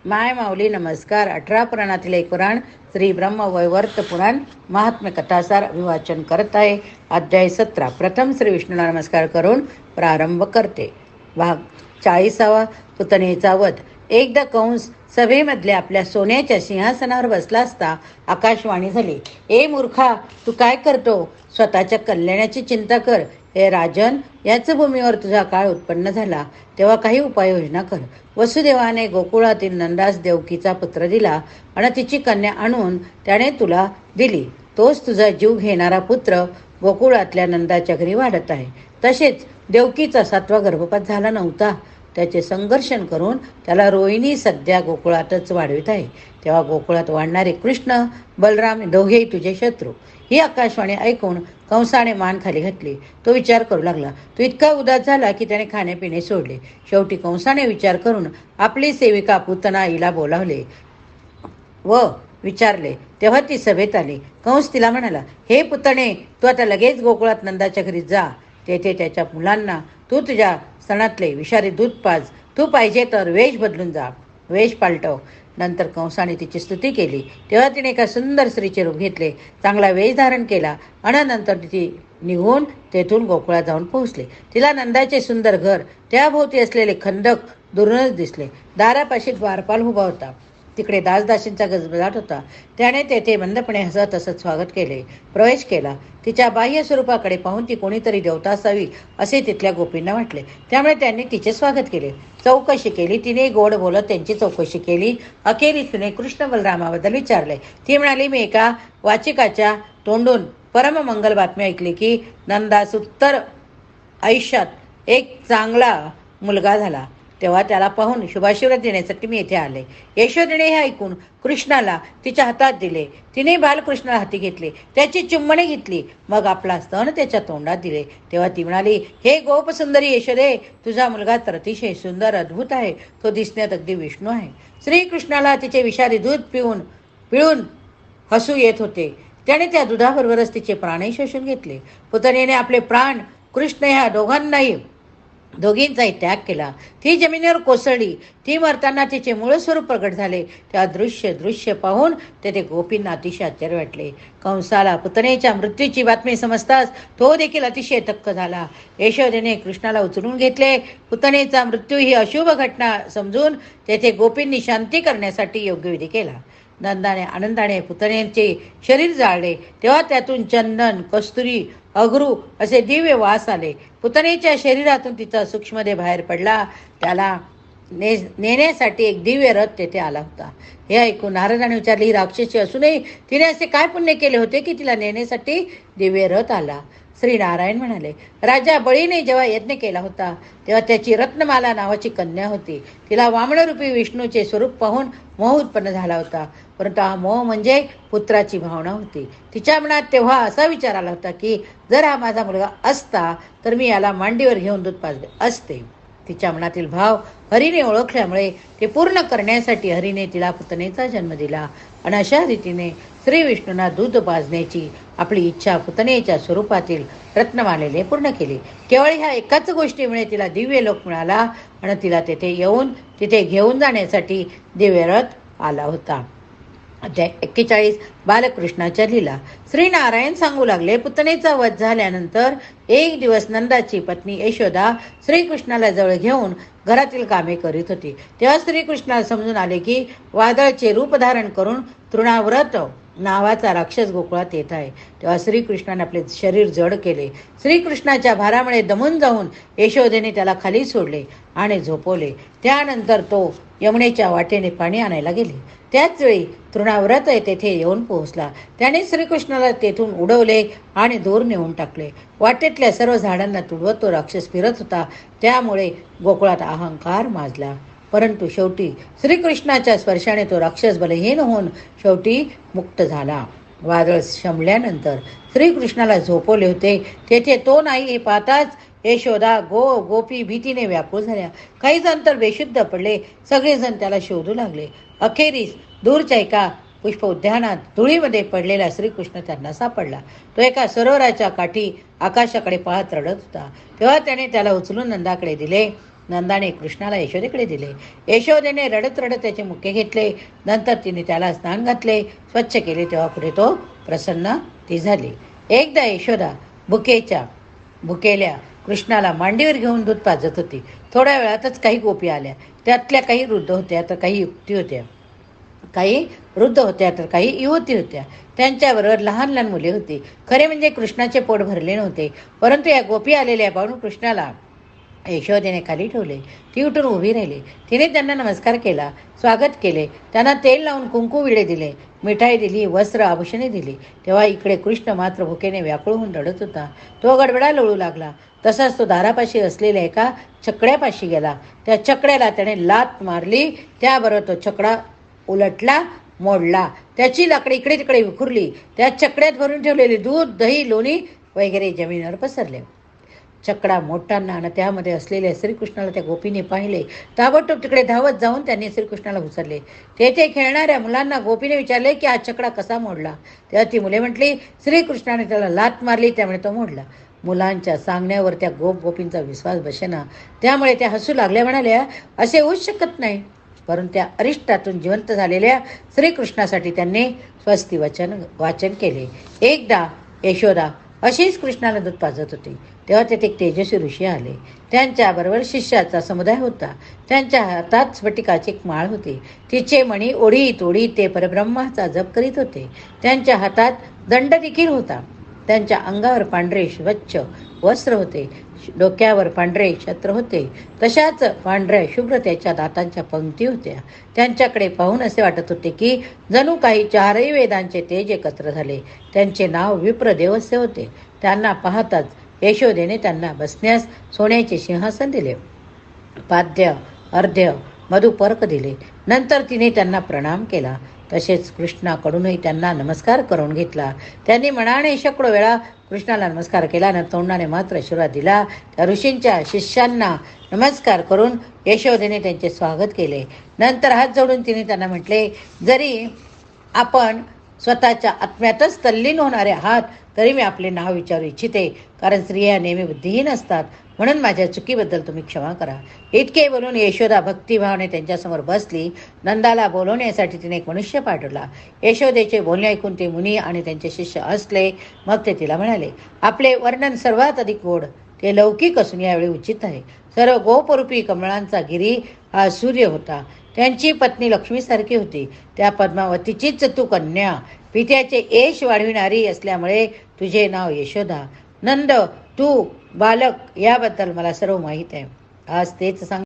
माय माऊली नमस्कार. 18 पुराणातील एक पुराण श्री ब्रह्मवैवर्त पुराण महात्म्य कथासार अभिवाचन करत आहे. अध्याय 17. प्रथम श्री विष्णूला नमस्कार करून प्रारंभ करते. भाग 40. पुतनेचा वध. एकदा कंस सभेमधल्या आपल्या सोन्याच्या सिंहासनावर बसला असता आकाशवाणी झाली. ए मूर्खा, तू काय करतो? स्वतःच्या कल्याणाची चिंता कर. हे राजन, याच भूमीवर तुझा काळ उत्पन्न झाला तेव्हा काही उपाययोजना कर. वसुदेवाने गोकुळातील नंदास देवकीचा पुत्र दिला आणि तिची कन्या आणून त्याने तुला दिली. तोच तुझा जीव घेणारा पुत्र गोकुळातल्या नंदाच्या घरी वाढत आहे. तसेच देवकीचा 7वा गर्भपात झाला नव्हता. त्याचे संघर्षण करून त्याला रोहिणी सध्या गोकुळातच वाढवित आहे. तेव्हा गोकुळात वाढणारे कृष्ण बलराम दोघेही तुझे शत्रू. ही आकाशवाणी ऐकून कंसाने मान खाली घातली. तो विचार करू लागला. तो इतका उदास झाला की त्याने खाणेपिणे सोडले. शेवटी कंसाने विचार करून आपली सेविका पुतना हिला बोलावले व विचारले. तेव्हा ती सभेत आली. कंस तिला म्हणाला, हे पुतणे, तू आता लगेच गोकुळात नंदाच्या घरी जा. तेथे त्याच्या मुलांना तू तुझ्या सणातले विषारी दूध पाज. तू पाहिजे तर वेश बदलून जा, वेश पालटव. नंतर कंसाने तिची स्तुती केली. तेव्हा तिने एका सुंदर स्त्रीचे रूप घेतले, चांगला वेश धारण केला आणि नंतर ती निघून तेथून गोकुळात जाऊन पोहोचले. तिला नंदाचे सुंदर घर, त्याभोवती असलेले खंदक दुरूनच दिसले. दारापाशी द्वारपाल उभा होता. तिकडे दासदासींचा गजबजाट होता. त्याने तेथे मंदपणे हसत हसत स्वागत केले. प्रवेश केला. तिच्या बाह्य स्वरूपाकडे पाहून ती कोणीतरी देवता असावी असे तिथल्या गोपींना वाटले. त्यामुळे त्यांनी तिचे स्वागत केले. चौकशी केली. तिने गोड बोलत त्यांची चौकशी केली. अखेरीस तिने कृष्ण बलरामाबद्दल विचारले. ती म्हणाली, मी एका वाचिकाच्या तोंडून परममंगल बातमी ऐकली की नंदास उत्तर आयुष्यात एक चांगला मुलगा झाला. तेव्हा त्याला पाहून शुभाशीर्वाद देण्यासाठी मी येथे आले. यशोदेने हे ऐकून कृष्णाला तिच्या हातात दिले. तिने बालकृष्णाला हाती घेतले, त्याची चुंबने घेतली, मग आपला स्तन त्याच्या तोंडात दिले. तेव्हा ती म्हणाली, हे गोप सुंदरी यशोदे, तुझा मुलगा तर अतिशय सुंदर अद्भुत आहे. तो दिसण्यात अगदी विष्णू आहे. श्रीकृष्णाला तिचे विषारी दूध पिळून हसू येत होते. त्याने त्या दुधाबरोबरच तिचे प्राणही शोषून घेतले. पुतणेने आपले प्राण कृष्ण ह्या दोघींचाही त्याग केला. ती जमिनीवर कोसळली. ती मरताना तिचे मूळ स्वरूप प्रकट झाले. त्या दृश्य पाहून तेथे गोपींना अतिशय आश्चर्य वाटले. कंसाला पुतनेच्या मृत्यूची बातमी समजताच तो देखील अतिशय थक्क झाला. यशोदेने कृष्णाला उचलून घेतले. पुतनेचा मृत्यू ही अशुभ घटना समजून तेथे गोपींनी शांती करण्यासाठी योग्य विधी केला. नंदाने आनंदाने पुतनेचे शरीर जाळले. तेव्हा त्यातून चंदन, कस्तुरी, अगरू असे दिव्य वास आले. पुतनेच्या शरीरातून तिचा सूक्ष्मदेह बाहेर पडला. त्याला नेण्यासाठी एक दिव्य रथ तेथे आला होता. हे ऐकून नारदाने विचारले, ही राक्षसी असूनही तिने असे काय पुण्य केले होते की तिला नेण्यासाठी दिव्य रथ आला? श्री नारायण म्हणाले, राजा बळीने जेव्हा यज्ञ केला होता तेव्हा त्याची रत्नमाला नावाची कन्या होती. तिला वामनरूपी विष्णूचे स्वरूप पाहून मोह उत्पन्न झाला होता. परंतु हा मोह म्हणजे पुत्राची भावना होती. तिच्या मनात तेव्हा असा विचार आला होता की जर हा माझा मुलगा असता तर मी याला मांडीवर घेऊन दूध पाजले असते. तिच्या मनातील भाव हरीने ओळखल्यामुळे ते पूर्ण करण्यासाठी हरीने तिला पुतनेचा जन्म दिला आणि अशा रीतीने श्री विष्णूंना दूध पाजण्याची आपली इच्छा पुतनेच्या स्वरूपातील रत्नमालेने पूर्ण केली. केवळ ह्या एकाच गोष्टीमुळे तिला दिव्य लोक मिळाला आणि तिला तिथे घेऊन जाण्यासाठी दिव्य रथ आला होता. अध्याय 41. बालकृष्णाच्या लीला. श्री नारायण सांगू लागले, पुतनेचा वध झाल्यानंतर एक दिवस नंदाची पत्नी यशोदा श्रीकृष्णाला जवळ घेऊन घरातील कामे करीत होती. तेव्हा श्रीकृष्णाला समजून आले की वादळाचे रूप धारण करून तृणाव्रत नावाचा राक्षस गोकुळात येत आहे. तेव्हा श्रीकृष्णाने आपले शरीर जड केले. श्रीकृष्णाच्या भारामुळे दमून जाऊन यशोदेने त्याला खाली सोडले आणि झोपवले. त्यानंतर तो यमुनेच्या वाटेने पाणी आणायला गेले. त्याच वेळी तृणाव्रत तेथे येऊन पोहोचला. त्याने श्रीकृष्णाला तेथून उडवले आणि दूर नेऊन टाकले. वाटेतल्या सर्व झाडांना तुडवत तो राक्षस फिरत होता. त्यामुळे गोकुळात अहंकार माजला. परंतु शेवटी श्रीकृष्णाच्या स्पर्शाने तो राक्षस बलहीन होऊन शेवटी मुक्त झाला. वादळ शमल्यानंतर श्रीकृष्णाला झोपवले होते तेथे तो नाही हे पाहताच यशोदा गोपी भीतीने व्याकुळ झाल्या. काही जण तर बेशुद्ध पडले. सगळेजण त्याला शोधू लागले. अखेरीस दूरच्या एका पुष्प उद्यानात धुळीमध्ये पडलेला श्रीकृष्ण त्यांना सापडला. तो एका सरोवराच्या काठी आकाशाकडे पाहत रडत होता. तेव्हा त्याने त्याला उचलून नंदाकडे दिले. नंदाने कृष्णाला यशोदेकडे दिले. यशोदेने रडत रडत त्याचे मुके घेतले. नंतर तिने त्याला स्नान घातले, स्वच्छ केले. तेव्हा पुढे तो प्रसन्न ती झाली. एकदा यशोदा भुकेल्या कृष्णाला मांडीवर घेऊन दूध पाजत होती. थोड्या वेळातच काही गोपी आल्या. त्यातल्या काही वृद्ध होत्या तर काही युवती होत्या, काही वृद्ध होत्या तर काही युवती होत्या. त्यांच्याबरोबर लहान लहान मुले होती. खरे म्हणजे कृष्णाचे पोट भरले नव्हते. परंतु या गोपी आलेल्या पाहून कृष्णाला यशोदेने खाली ठेवले. ती उठून उभी राहिली. तिने त्यांना नमस्कार केला, स्वागत केले. त्यांना तेल लावून कुंकू विडे दिले, मिठाई दिली, वस्त्र आभूषणे दिली. तेव्हा इकडे कृष्ण मात्र भुकेने व्याकुळ होऊन रडत होता. तो गडबडा लोळू लागला. तसाच तो दारापाशी असलेल्या एका छकड्यापाशी गेला. त्या छकड्याला त्याने लात मारली. त्याबरोबर तो छकडा उलटला, मोडला. त्याची लाकडे इकडे तिकडे विखुरली. त्या छकड्यात भरून ठेवलेले दूध, दही, लोणी वगैरे जमिनीवर पसरले. छकडा मोडताना आणि त्यामध्ये असलेल्या श्रीकृष्णाला त्या गोपीने पाहिले. ताबडतोब तिकडे धावत जाऊन त्यांनी श्रीकृष्णाला उचलले. तेथे खेळणाऱ्या मुलांना गोपीने विचारले की हा छकडा कसा मोडला. तेव्हा ती मुले म्हटली, श्रीकृष्णाने त्याला लात मारली त्यामुळे तो मोडला. मुलांच्या सांगण्यावर त्या गोपींचा विश्वास बसेना. त्यामुळे त्या हसू लागल्या. म्हणाल्या, असे होऊच शकत नाही. परंतु त्या अरिष्टातून जिवंत झालेल्या श्रीकृष्णासाठी त्यांनी स्वस्ती वाचन केले. एकदा यशोदा अशीच कृष्णाला दूध पाजत होती. तेव्हा तेथे एक तेजस्वी ऋषी आले. त्यांच्याबरोबर शिष्याचा समुदाय होता. त्यांच्या हातात स्फटिकाची एक माळ होती. तिचे मणी ओढीत ओढीत ते परब्रह्माचा जप करीत होते. त्यांच्या हातात दंड देखील होता. त्यांच्या अंगावर पांढरे स्वच्छ वस्त्र होते. डोक्यावर पांढरे छत्र होते. तशाच पांढऱ्या शुभ्र त्याच्या दातांच्या पंक्ती होत्या. त्यांच्याकडे पाहून असे वाटत होते की जणू काही चारही वेदांचे तेज एकत्र झाले. त्यांचे नाव विप्रदेवस्य होते. त्यांना पाहताच यशोदेने त्यांना बसण्यास सोन्याचे सिंहासन दिले. पाद्य, अर्ध्य, मधुपर्क दिले. नंतर तिने त्यांना प्रणाम केला. तसेच कृष्णाकडूनही त्यांना नमस्कार करून घेतला. त्यांनी मनाने शेकडो वेळा कृष्णाला नमस्कार केला. तोंडाने मात्र आशीर्वाद दिला. त्या ऋषींच्या शिष्यांना नमस्कार करून यशोदेने त्यांचे स्वागत केले. नंतर हात जोडून तिने त्यांना म्हटले, जरी आपण स्वतःच्या आत्म्यातच तल्लीन होणारे आहात तरी मी आपले नाव विचारू इच्छिते, कारण स्त्रिया नेहमी बुद्धिहीन असतात. म्हणून माझ्या चुकीबद्दल तुम्ही क्षमा करा. इतके बोलून यशोदा भक्तिभावाने त्यांच्यासमोर बसली. नंदाला बोलवण्यासाठी तिने एक मनुष्य पाठवला. यशोदेचे बोलणे ऐकून ते मुनी आणि त्यांचे शिष्य हसले. मग ते तिला म्हणाले, आपले वर्णन सर्वात अधिक गोड, ते लौकिक असून यावेळी उचित आहे. सर्व गोपरूपी कमळांचा गिरी हा सूर्य होता. त्यांची पत्नी लक्ष्मीसारखी होती. त्या पद्मावतीचीच तू कन्या. पित्याचे यश वाढविणारी असल्यामुळे तुझे नाव यशोदा. नंद, तू बालक याबद्दल मला सर्व माहीत आहे. आज तेच सांग